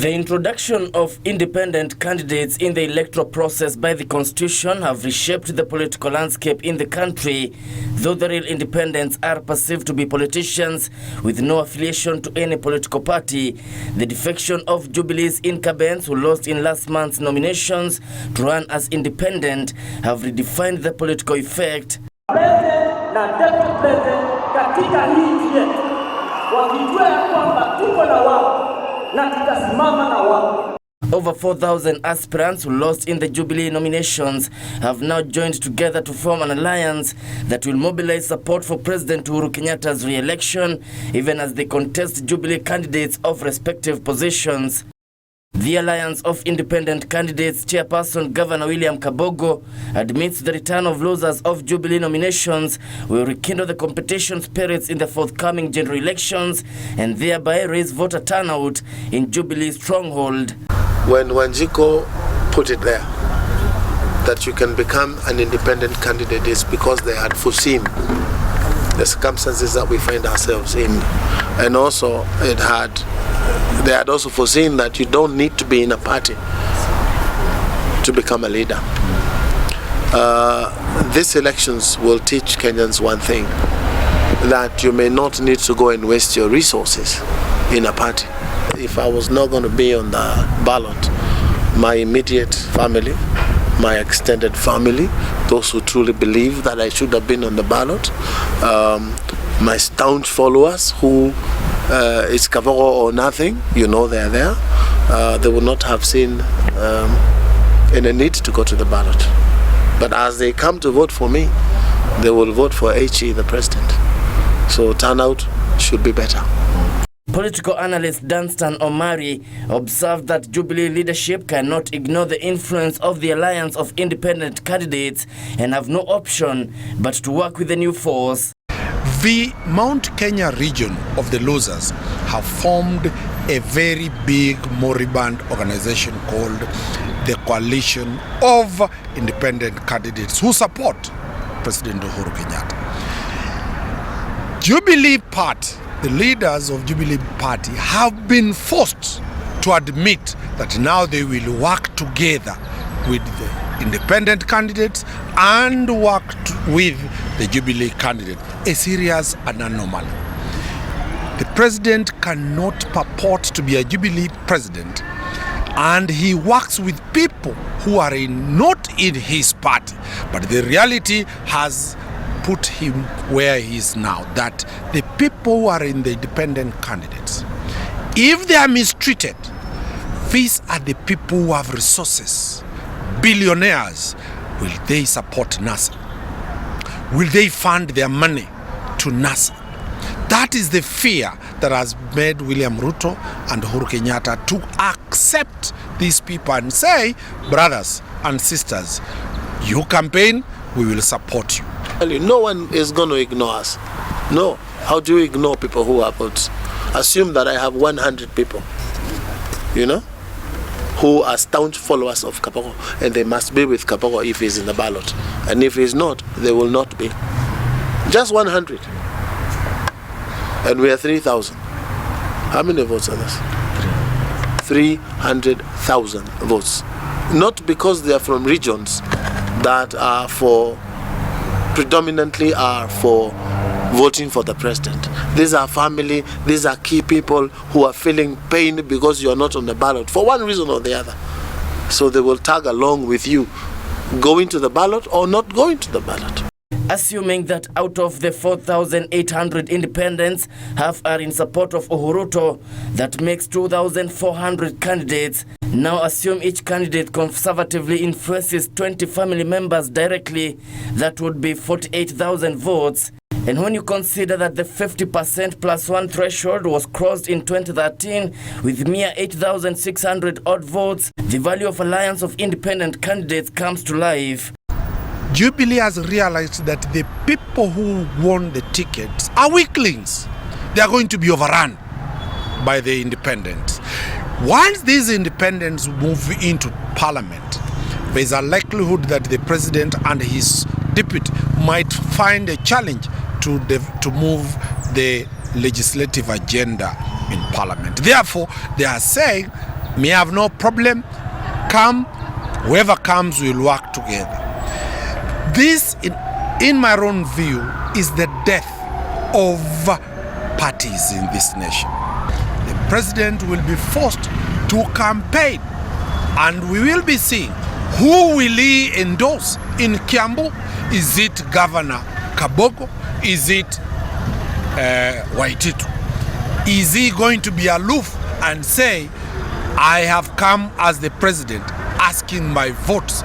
The introduction of independent candidates in the electoral process by the Constitution have reshaped the political landscape in the country, though the real independents are perceived to be politicians with no affiliation to any political party. The defection of Jubilee's incumbents who lost in last month's nominations to run as independent have redefined the political effect. President na deputy president katika hii nchi yetu wakijua ya kwamba tuko na wao na tutasimama na wao. Over 4,000 aspirants who lost in the Jubilee nominations have now joined together to form an alliance that will mobilize support for President Uhuru Kenyatta's re-election, even as they contest Jubilee candidates of respective positions. The Alliance of Independent Candidates chairperson Governor William Kabogo admits the return of losers of Jubilee nominations will rekindle the competition spirits in the forthcoming general elections and thereby raise voter turnout in Jubilee's stronghold. When Wanjiko put it there, that you can become an independent candidate, is because they had foreseen the circumstances that we find ourselves in. And also they had also foreseen that you don't need to be in a party to become a leader. These elections will teach Kenyans one thing, that you may not need to go and waste your resources in a party. If I was not going to be on the ballot, my immediate family, my extended family, those who truly believe that I should have been on the ballot, my staunch followers who it's Kabogo or nothing, you know they're there, they would not have seen any need to go to the ballot. But as they come to vote for me, they will vote for HE, the president. So turnout should be better. Political analyst Dunstan Omari observed that Jubilee leadership cannot ignore the influence of the alliance of independent candidates and have no option but to work with the new force. The Mount Kenya region of the losers have formed a very big moribund organization called the Coalition of Independent Candidates who support President Uhuru Kenyatta. Jubilee Party, the leaders of Jubilee Party have been forced to admit that now they will work together with the independent candidates and work with the Jubilee candidate. A serious anomaly. The president cannot purport to be a Jubilee president and he works with people who are not in his party, but the reality has put him where he is now, that the people who are in the independent candidates, if they are mistreated, these are the people who have resources, billionaires. Will they support NASA? Will they fund their money to NASA? That is the fear that has made William Ruto and Uhuru Kenyatta to accept these people and say, brothers and sisters, you campaign, we will support you. No one is going to ignore us. No. How do you ignore people who have votes? Assume that I have 100 people, who are staunch followers of Kabogo, and they must be with Kabogo if he's in the ballot. And if he's not, they will not be. Just 100. And we are 3,000. How many votes are this? 300,000 votes. Not because they are from regions that are predominantly are for voting for the president. These are family, these are key people who are feeling pain because you are not on the ballot for one reason or the other. So they will tag along with you, going to the ballot or not going to the ballot. Assuming that out of the 4,800 independents, half are in support of Uhuru, that makes 2,400 candidates. Now assume each candidate conservatively influences 20 family members directly, that would be 48,000 votes. And when you consider that the 50% plus one threshold was crossed in 2013 with mere 8,600 odd votes, the value of alliance of independent candidates comes to life. Jubilee has realized that the people who won the tickets are weaklings. They are going to be overrun by the independents. Once these independents move into parliament, there is a likelihood that the president and his deputy might find a challenge to move the legislative agenda in parliament. Therefore, they are saying Me have no problem. Come, whoever comes, we'll work together. This, in my own view, is the death of parties in this nation. The president will be forced to campaign, and we will be seeing who will he endorse in Kiambu. Is it Governor Kabogo? Is it Wachira? Is he going to be aloof and say, I have come as the president asking my votes?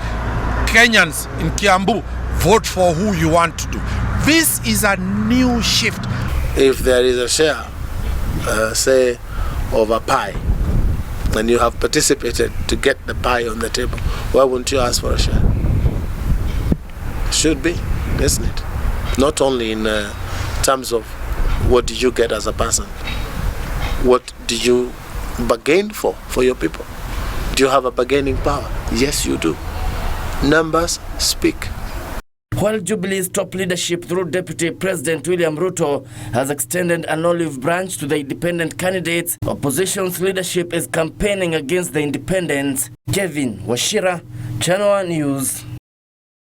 Kenyans in Kiambu, vote for who you want to do. This is a new shift. If there is a share, say, of a pie, and you have participated to get the pie on the table, why wouldn't you ask for a share? Should be, isn't it? Not only in terms of what did you get as a person, what did you bargain for your people? Do you have a bargaining power? Yes, you do. Numbers speak. While Jubilee's top leadership through Deputy President William Ruto has extended an olive branch to the independent candidates, opposition's leadership is campaigning against the independents. Wachira, Channel 1 News.